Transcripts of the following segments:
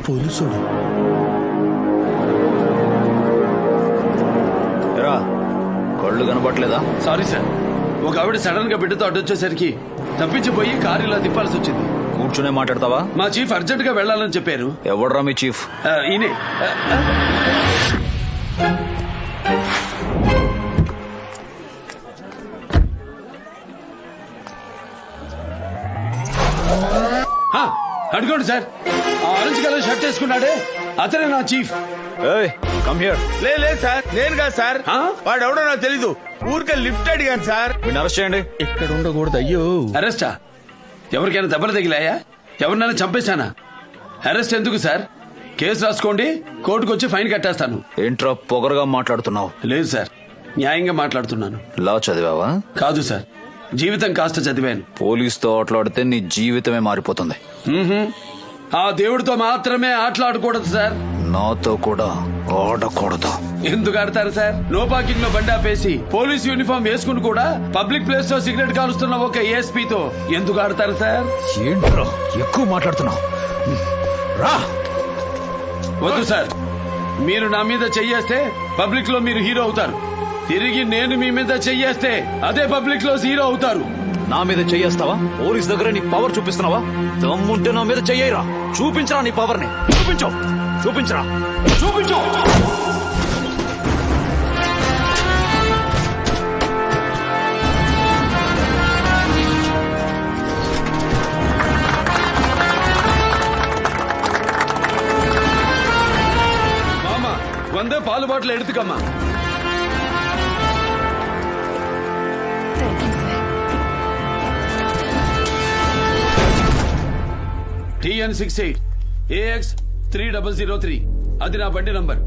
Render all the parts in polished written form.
పోలీసుడు. కళ్ళు కనబట్లేదా? Sorry sir, ఒక ఆవిడ సడన్ గా బిడ్డతో అడ్డొచ్చేసరికి తప్పించిపోయి కారు ఇలా తిప్పాల్సి వచ్చింది. కూర్చునే మాట్లాడతావా? మా చీఫ్ అర్జెంట్ గా వెళ్లాలని చెప్పారు. ఎవడ్రా మీ చీఫ్? ఈయనే. అడుకోండి సార్, ఆరెంజ్ కలర్ షర్ట్ వేసుకున్నాడే అతనే నా చీఫ్. Come here. లేదు సార్, నేను కాదు సార్. వాడు ఎవడో నాకు తెలీదు. ఊరికే లిఫ్ట్ అడిగాను సార్. వీడిని అరెస్ట్ చేయండి. ఇక్కడ ఉండకూడదు. అయ్యో, అరెస్టా? ఎవరికైనా దెబ్బలు తగిలాయా? ఎవరినైనా చంపేశానా? అరెస్ట్ ఎందుకు సార్? కేసు రాసుకోండి, కోర్టుకు వచ్చి ఫైన్ కట్టేస్తాను. ఏంట్రా పొగరుగా మాట్లాడుతున్నావు? లేదు సార్, న్యాయంగా మాట్లాడుతున్నాను. లా చదివావా? కాదు సార్, జీవితం కాస్త చదివాను. పోలీసుతో ఆటలాడితే నీ జీవితమే మారిపోతుంది. ఆ దేవుడితో మాత్రమే ఆటలాడకూడదు సార్. నాతో కూడా ఆడకూడదు. ఎందుకు ఆడతారు సార్? నో పార్కింగ్ లో బండి ఆపేసి పోలీస్ యూనిఫామ్ వేసుకుని కూడా పబ్లిక్ ప్లేస్ లో సిగరెట్ కాలుస్తున్న ఒక ఏఎస్పీతో ఎందుకు ఆడతారు సార్? ఏంట్రా ఎక్కువ మాట్లాడుతున్నావు? రా. వద్దు సార్, మీరు నా మీద చెయ్యేస్తే పబ్లిక్ లో మీరు హీరో అవుతారు. తిరిగి నేను మీ మీద చెయ్యేస్తే అదే పబ్లిక్ లో హీరో అవుతారు. నా మీద చెయ్యేస్తావా? పోలీస్ దగ్గర నీ పవర్ చూపిస్తున్నావా? దమ్ముంటే నా మీద చెయ్యరా. చూపించరా నీ పవర్ ని. చూపించు, చూపించరా, చూపించు. మామా, వందే పాలు బాటలు ఎడుతుకమ్మా. TN68 AX 3003 అది నా బండి నంబర్.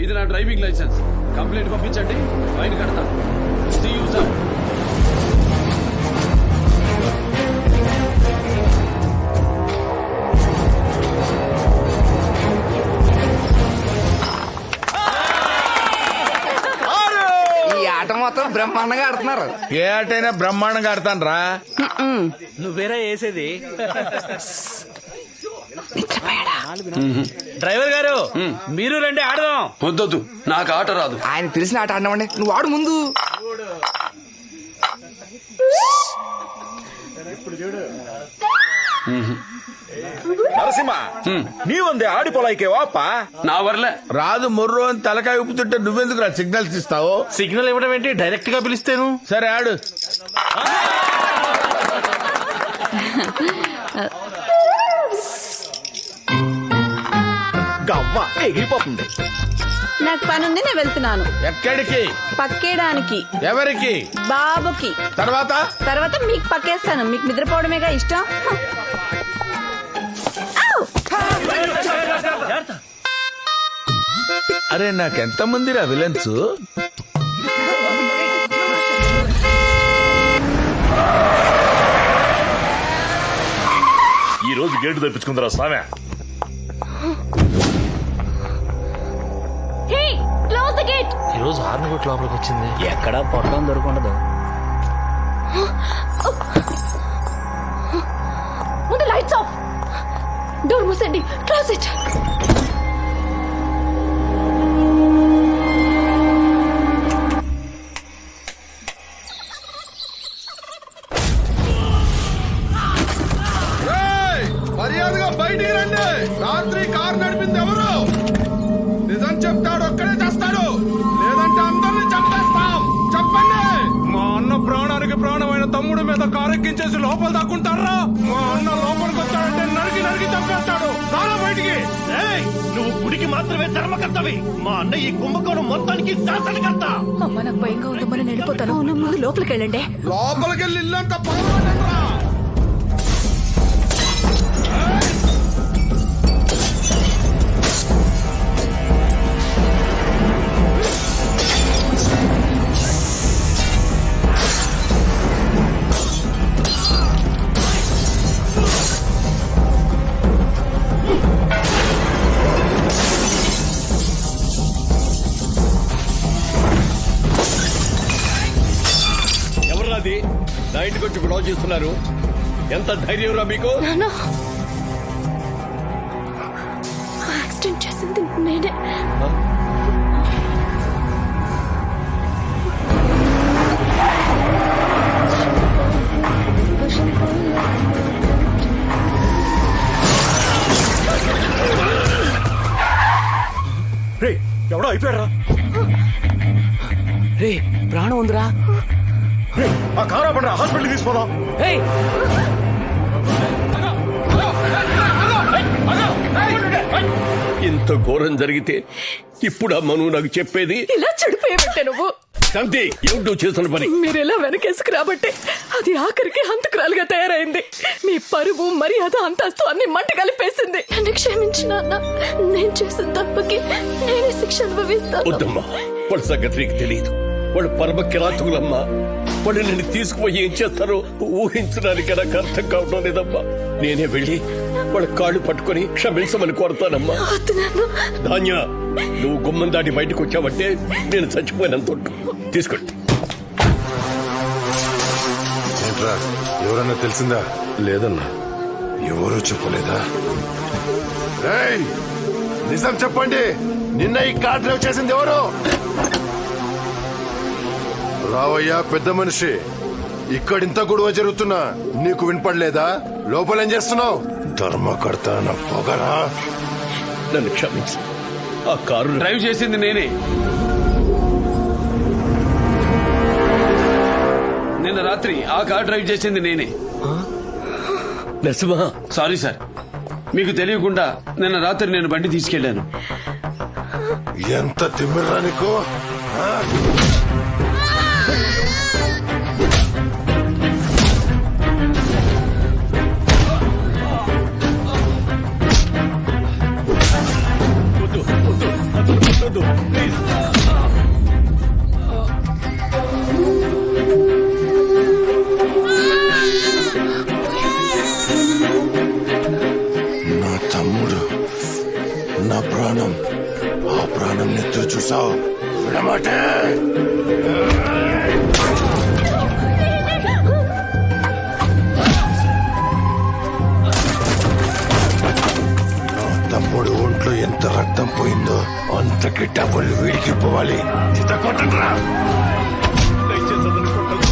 ఇది నా డ్రైవింగ్ లైసెన్స్. కంప్లైంట్ పంపించండి, ఫైన్ కడతాను. See you, sir. ఈ ఆట మొత్తం బ్రహ్మాండంగా ఆడుతున్నారు. ఏ ఆటైనా బ్రహ్మాండంగా ఆడతాను రా. నువ్వేరా వేసేది? డ్రైవర్ గారు, మీరు రండి ఆడదాం. వద్దొద్దు, నాకు ఆట రాదు. ఆయన తెలిసిన ఆట ఆడినామండి, నువ్వు ఆడు ముందు. నరసింహ, నీ ఉంది ఆడిపోలాయికే వాప. నా వర్లే రాదు మొర్రో అని తలకాయ ఉప్పుతుంటే నువ్వెందుకు రా సిగ్నల్స్ ఇస్తావు? సిగ్నల్ ఇవ్వడం ఏంటి, డైరెక్ట్ గా పిలిస్తేను. సరే ఆడు. గవ్వ ఎగిరిపోతుంది. నాకు పని ఉంది, నేను వెళ్తున్నాను. ఎక్కడికి? పక్కేయడానికి. ఎవరికి? బాబుకి. తర్వాత తర్వాత మీకు పక్కేస్తాను. మీకు నిద్రపోవడమేగా ఇష్టం. అరే, నాకెంత మందిరా విలన్స్? ఈ రోజు గేటు తెప్పించుకుందరా సామె. ఈ రోజు 6 కోట్ల లోపలికి వచ్చింది. ఎక్కడా పొట్టం దొరకుండదు. ముందు లైట్స్ ఆఫ్. డోర్ మూసండి. Close it. మర్యాదగా బయటికి రండి. రాత్రి కారు నడిపింది ఎవరు? నిజం చెప్తాడు ఒక్కడే చేస్తాడు, లేదంటే అందరినీ చంపేస్తాం. చెప్పండి. మా అన్న ప్రాణానికి ప్రాణమైన తమ్ముడి మీద కారెక్కించేసి లోపల దాక్కుంటారా? మా అన్న లోపలికి వచ్చాడంటే నరికి నరికి చంపేస్తాడు. చాలా బయటికి. నువ్వు గుడికి మాత్రమే ధర్మకర్తవి, మా అన్న ఈ కుంభకోణం మొత్తానికి శాసనకర్త. అమ్మ, నాకు భయంగా ఉందమ్మా, నేను వెళ్ళిపోతాను. ముందు లోపలికి వెళ్ళండి. లోపలికెళ్ళి ఇల్లంతా పొగమంటారా? ఎవరిది నా ఇంటికి వచ్చి గొడవ చేస్తున్నారు? ఎంత ధైర్యం రా మీకు? నేనే రే ఎవడో అయిపోయారా రే ప్రాణం ఉందిరా. రే ఆ కారు ఆపండి హాస్పిటల్ తీసుకోదాం. ఏయ్ ఇంత ఘోరం జరిగితే ఇప్పుడు అమ్మ నువ్వు నాకు చెప్పేది ఇలా చెడిపోయబట్టే నువ్వు. శాంతి ఏమిటో చేస్తున్న పని. మీరెలా వెనకేసుకు రాబట్టే అది ఆఖరికి హంతకురాలుగా తయారైంది. మీ పరువు మర్యాద అంతస్తు అన్ని మంట కలిపేసింది. నన్ను క్షమించిన అన్న, నేను చేసిన తప్పుకి నేనే శిక్ష అనుభవిస్తాను. వద్దమ్మా వాళ్ళ సంగతి నీకు తెలియదు. వాళ్ళు పరమ కిరాతకులమ్మా. వాళ్ళు నిన్ను తీసుకుపోయి ఏం చేస్తారో ఊహించడానికి నాకు అర్థం కావడం లేదమ్మా. నేనే వెళ్ళి వాళ్ళ కాళ్ళు పట్టుకొని క్షమించమని కోరతానమ్మా. వద్దు నాన్న. ధాన్య నువ్వు గుమ్మం దాటి బయటకు వచ్చావంటే నేను చచ్చిపోయినంత తీసుకోండి. ఏంట్రా ఎవరన్నా తెలిసిందా? లేదన్నా. ఎవరూ చెప్పలేదా? రేయ్ నిజం చెప్పండి, నిన్న ఈ కార్ డ్రైవ్ చేసింది ఎవరు? రావయ్యా పెద్ద మనిషి, ఇక్కడింత గొడవ జరుగుతున్నా నీకు వినపడలేదా? లోపలేం చేస్తున్నావు? ధర్మకర్త నా పొగరా. నన్ను క్షమించు. ఆ కారు డ్రైవ్ చేసింది నేనే. నిన్న రాత్రి ఆ కార్ డ్రైవ్ చేసింది నేనే. నరసింహ సారీ సార్, మీకు తెలియకుండా నిన్న రాత్రి నేను బండి తీసుకెళ్లాను. ఎంత తిమ్మిర్రా నీకు? ఆ? ప్లీజ్ నా తమ్ముడు, నా ప్రాణం, ఆ ప్రాణం నెత్తురు చూసావు విడమాటే. నా తమ్ముడు ఒంట్లో ఎంత రక్తం పోయిందో అంతకి డబ్బులు వీడికి పోవాలి. చిత్త కొట్టండిరా. దయచేసి అతన్ని కొట్టొద్దు.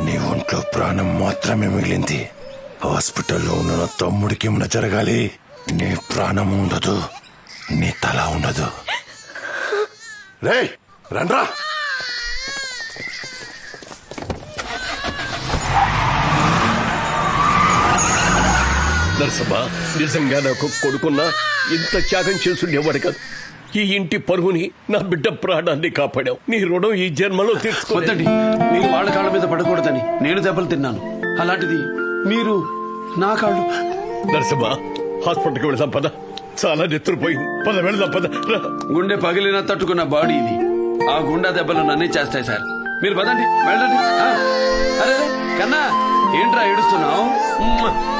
నీ ఒంట్లో ప్రాణం మాత్రమే మిగిలింది. హాస్పిటల్లో ఉన్న నా తమ్ముడికి ఏమైనా జరగాలి, నీ ప్రాణం ఉండదు, నీ తల ఉండదు. రేయ్ రండ్రా. నరసమ్మ నిజంగా నాకు కొడుకున్నా ఇంత త్యాగం చేసుండేవాడు కాదు. ఈ ఇంటి పరువుని, నా బిడ్డ ప్రాణాన్ని కాపాడావు. నీ రుణం ఈ జన్మలో తీర్చుకోవద్దండి. వద్దండి, మీరు వాళ్ళ కాళ్ళ మీద పడకూడదని నేను దెబ్బలు తిన్నాను. అలాంటిది మీరు నా కాళ్ళు. నరసమ్మ హాస్పిటల్కి వెళదాం పద. చాలా నెత్తురుపోయింది. పద వెళదాం పద. రా. గుండె పగిలినా తట్టుకున్న బాడీ ఇది. ఆ గుండె దెబ్బలు నన్నే చేస్తాయి సార్. మీరు పదండి, వెళ్ళండి. అరే కన్నా ఏంట్రా ఏడుస్తున్నావు?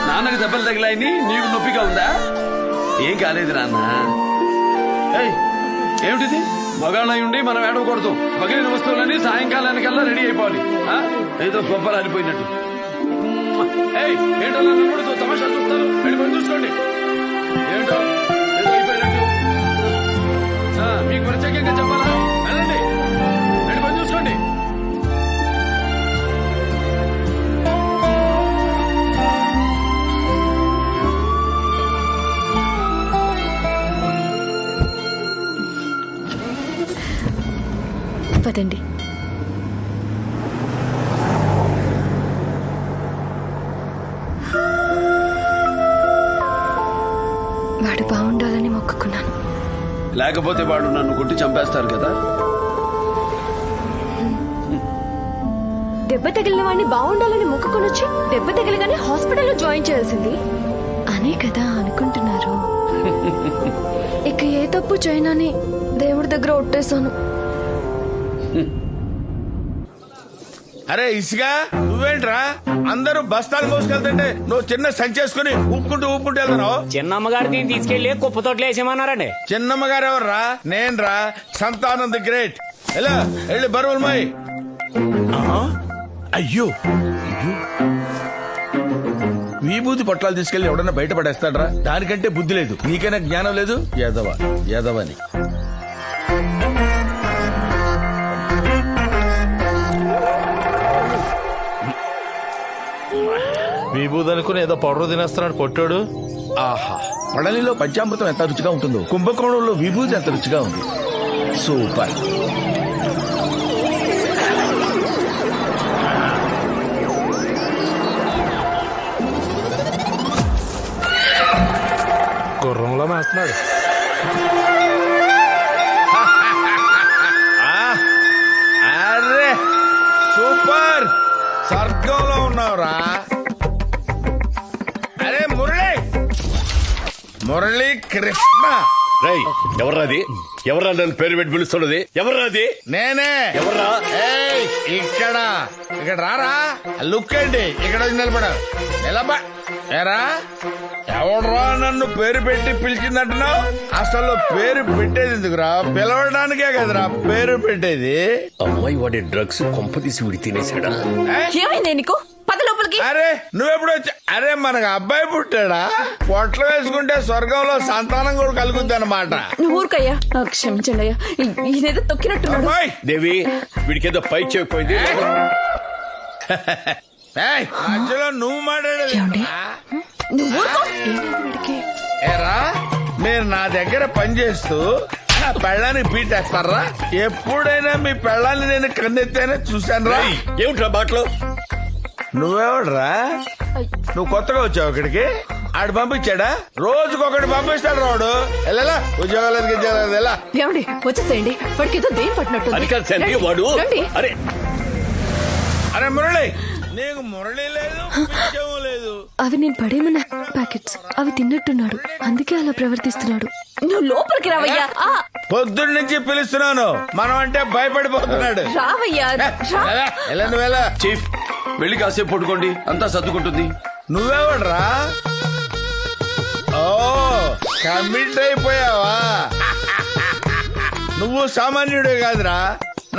నాన్నకి దెబ్బలు తగిలాయని నీకు నొప్పిగా ఉందా? ఏం కాలేదు నాన్న. ఏమిటిది? మగాళ్ళై ఉండి మనం ఏడవకూడదు. పగిలిన వస్తువులని సాయంకాలానికల్లా రెడీ అయిపోవాలి. ఏదో గొప్పలు అనిపోయినట్టు. ఏంటో నన్ను తమాషా చూస్తారు. వెళ్ళి చూసుకోండి. ఏంటో ఏదో అయిపోయినట్టు. మీకు ప్రత్యేకంగా చెప్పాలా? వెళ్ళండి, వెళ్ళి పని చూసుకోండి. పదండి. వాడు బాగుండాలని మొక్కుకున్నాను. లేకపోతే వాడు నన్ను కొట్టి చంపేస్తారు కదా. దెబ్బ తగిలిన వాడిని బాగుండాలని మొక్కుకొని వచ్చి దెబ్బ తగిలిగానే హాస్పిటల్లో జాయిన్ చేయాల్సింది అనే కదా అనుకుంటున్నారు. ఇక ఏ తప్పు చేయనని దేవుడి దగ్గర ఒట్టేశాను. అరే ఇసుగా నువ్వేంట్రా అందరూ బస్తాలు మోసుకెళ్తుంటే నువ్వు చిన్న సంచేసుకుని ఊపుకుంటూ వెళ్తున్నావు. చిన్నమ్మగారిని తీసుకెళ్లి కుప్పతోటలో వేసేమన్నారండి. చిన్నమ్మ గారు ఎవర్రా? నేన్రా, సంతానం ది గ్రేట్. ఎలా వెళ్ళి బరువులు మాయి. అయ్యో విభూతి పొట్లాలు తీసుకెళ్లి ఎవడన్నా బయట పడేస్తాడ్రా? దానికంటే బుద్ధి లేదు, నీకైనా జ్ఞానం లేదు. యాదవని విభూది అనుకుని ఏదో పౌడర్ తినేస్తున్నాడు కొట్టాడు. ఆహా, పడలిలో పంచామృతం ఎంత రుచిగా ఉంటుందో కుంభకోణంలో విభూతి ఎంత రుచిగా ఉంది. సూపర్. గుర్రంలో మేస్తున్నాడు. అరే సూపర్, స్వర్గంలో ఉన్నావురా. అరే మురళీ కృష్ణ. రై ఎవర్రాది? ఎవర్రా నన్ను పేరు పెట్టి పిలుస్తున్నది? ఎవర్రాది? నేనే. ఎవర్రా? ఏయ్, ఇక్కడ రారా. లుక్ ఏంటి? ఇక్కడ వచ్చి నిలబా. ఏరా ఎవడ్రా నన్ను పేరు పెట్టి పిలిచిందంటున్నావు? అసలు పేరు పెట్టేది ఎందుకురా? పిలవడానికే కదరా పేరు పెట్టేది. అమ్మాయి వాడి డ్రగ్స్ కొంప తీసి విడి తినేసాడా? ఏమైంది నీకు? పద లోపలికి. అరే నువ్వెప్పుడు వచ్చా? అరే మనకు అబ్బాయి పుట్టాడా? పొట్లు వేసుకుంటే స్వర్గంలో సంతానం కూడా కలుగుద్ది అనమాట. నువ్వు ఊరుకయ్యా, క్షమించండి అయ్యా, ఇదేదో తొక్కినట్టున్నాడు. దేవి వీడికేదో పై చేయకపోయింది. మధ్యలో నువ్వు మాట్లాడేది. నువ్వు ఊరుకో. ఏమైంది వీడికి? ఏరా మీరు నా దగ్గర పనిచేస్తూ నా పెళ్ళానికి పీటేస్తారా? ఎప్పుడైనా మీ పెళ్ళాన్ని నేను కన్నెత్తేనే చూశాను రా. ఏమిట్రా బాటలో? నువ్వెవడరా? నువ్వు కొత్తగా వచ్చావు ఇక్కడికి? ఆడు పంపించాడా? రోజుకొకటి పంపిస్తాడు రాడు. ఎలా ఉద్యోగాలు ఎలా? ఏమండి వచ్చేసేయండి, వాడికి ఏదో దేని పట్టినట్టు. అది కాదు తండ్రి, వాడు అరే అరే మురళి, నీకు మురళి లేదు, పిచ్చము లేదు. అవి నేను పడేమన్న ప్యాకెట్స్, అవి తిన్నట్టున్నాడు, అందుకే అలా ప్రవర్తిస్తున్నాడు. నువ్వు లోపలికి రావయ్యా. పొద్దున్న నుంచి పిలుస్తున్నాను, మనం అంటే భయపడిపోతున్నాడు. రావయ్యా. ఎలా చీఫ్ వెళ్ళి కాసేపు పడుకోండి, అంతా సర్దుకుంటుంది. నువ్వెవడరా? ఓ కమిట్ అయిపోయావా? నువ్వు సామాన్యుడే కాదురా.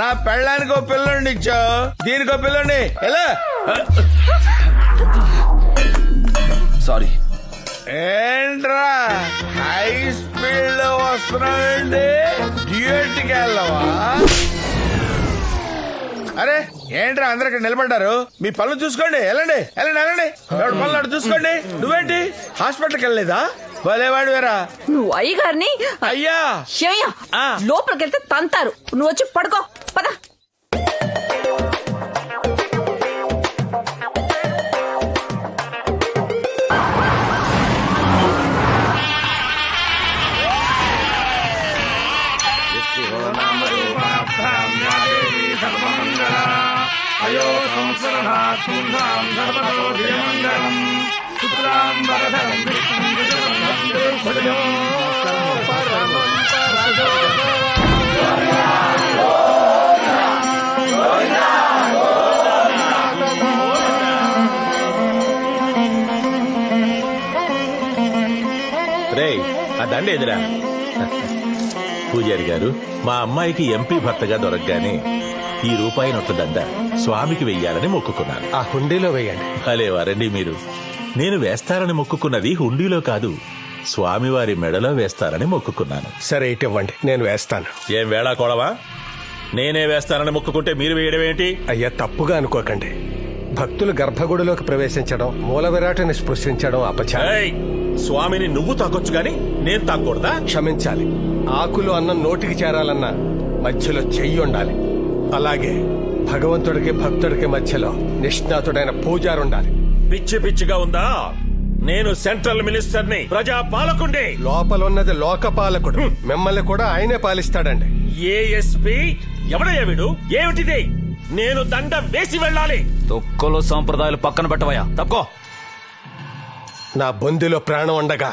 నా పెళ్ళానికి ఓ పిల్లండి ఇచ్చావు, దీనికో పిల్లండి. ఎలా సారీ. ఏంట్రా హై స్పీడ్ లో వస్తున్నావండి? డ్యూటీకి వెళ్ళవా? అరే ఏంట్రా అందరు ఇక్కడ నిలబడ్డారు? మీ పనులు చూసుకోండి, వెళ్ళండి. ఎవరి పనులు అటు చూసుకోండి. నువ్వేంటి హాస్పిటల్కి వెళ్ళలేదా? భలేవాడు వేరా. నువ్వు అయ్యగారిని అయ్యా లోపలికి వెళ్తే తంతారు. నువ్వు వచ్చి పడుకో పద. అయో సంవత్సరాత్ పుంసాం సర్వతో జయమంగళం శుక్లాం వరదరం విష్ణుం శశివర్ణం రే ఆ దండ ఎదురా. పూజారి గారు, మా అమ్మాయికి ఎంపీ భర్తగా దొరకగానే ఈ రూపాయి నొట్ల దండ స్వామికి వెయ్యాలని మొక్కుకున్నాను. ఆ హుండీలో వేయండి. భలేవారండి మీరు. నేను వేస్తారని మొక్కుకున్నది హుండీలో కాదు, స్వామివారి మెడలో వేస్తారని మొక్కుకున్నాను. సరే ఇవ్వండి, నేను వేస్తాను. ఏం వేళా కోడవా? నేనే వేస్తానని మొక్కుకుంటే మీరు వేయడం ఏంటి? అయ్యా తప్పుగా అనుకోకండి. భక్తులు గర్భగుడిలోకి ప్రవేశించడం, మూల విరాటుని స్పృశించడం అపచారం. ఏయ్, స్వామిని నువ్వు తాకొచ్చు గాని నేను తాకూడదా? క్షమించాలి. ఆకులు అన్నం నోటికి చేరాలన్నా మధ్యలో చెయ్యి ఉండాలి. అలాగే భగవంతుడికి భక్తుడికి మధ్యలో నిష్ణాతుడైన పూజారుండాలి. పిచ్చి పిచ్చిగా ఉందా? నేను సెంట్రల్ మినిస్టర్ని, ప్రజా పాలకుండే. లోపలున్నది లోకపాలకుడు, మిమ్మల్ని కూడా ఆయనే పాలిస్తాడండి. ఏఎస్పీ ఎవడయ్యా వీడు? ఏమిటిది? నేను దండం వేసి వెళ్ళాలి. తొక్కలో సాంప్రదాయాలు పక్కన పెట్టవయ్యా. తప్పుకో. నా బొందిలో ప్రాణం ఉండగా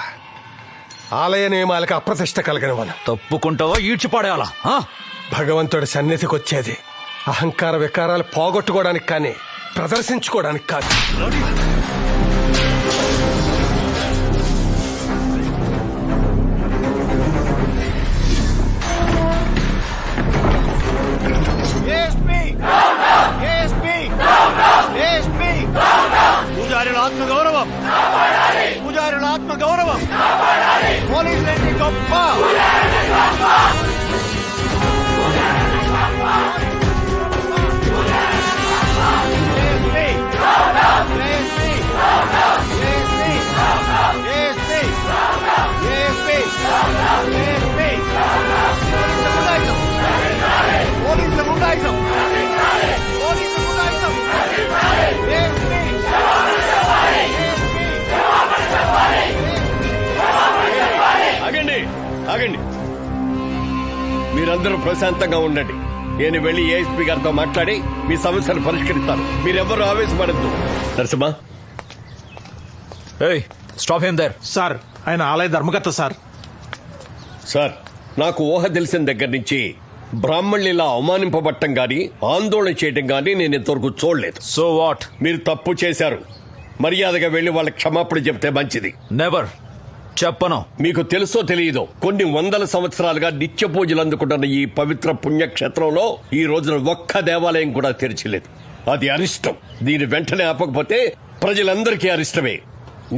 ఆలయ నియమాలకు అప్రతిష్ట కలగనివను. తప్పుకుంటావా ఈడ్చిపాడేయాలా? భగవంతుడి సన్నిధికి వచ్చేది అహంకార వికారాలు పోగొట్టుకోవడానికి కానీ ప్రదర్శించుకోవడానికి కాదు. పూజారుల ఆత్మ గౌరవం, పూజారుల ఆత్మ గౌరవం, పోలీసులకి గొప్ప. ఆగండి, ఆగండి. మీరందరూ ప్రశాంతంగా ఉండండి. నేను వెళ్లి ఏఎస్పీ గారితో మాట్లాడి మీ సమస్యను పరిష్కరిస్తాను. మీరెవ్వరూ ఆవేశపడద్దు. నరసింహ, ఏయ్ స్టాప్ హిమ్ దేర్. సార్ ఆయన ఆలయ ధర్మకర్త సార్. సార్, నాకు ఊహ తెలిసిన దగ్గర నుంచి బ్రాహ్మణులు ఇలా అవమానింపబట్టం గాని ఆందోళన చేయడం గాని నేను ఇంతవరకు చూడలేదు. So what? మీరు తప్పు చేశారు. మర్యాదగా వెళ్లి వాళ్ళకి క్షమాపణ చెప్తే మంచిది. నెవర్. చెప్పను. మీకు తెలుసో తెలియదో, కొన్ని వందల సంవత్సరాలుగా నిత్య పూజలు అందుకుంటున్న ఈ పవిత్ర పుణ్యక్షేత్రంలో ఈ రోజున ఒక్క దేవాలయం కూడా తెరిచిలేదు. అది అరిష్టం. దీని వెంటనే ఆపకపోతే ప్రజలందరికీ అరిష్టమే.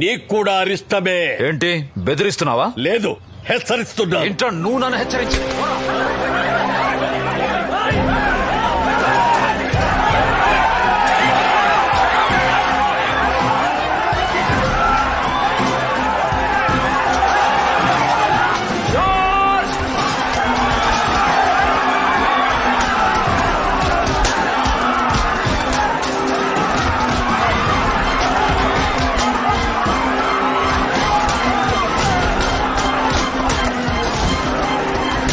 నీకు కూడా అరిష్టమే. ఏంటి బెదిరిస్తున్నావా? లేదు, హెచ్చరిస్తున్నా. ఏంటో నువ్వు నన్ను హెచ్చరించి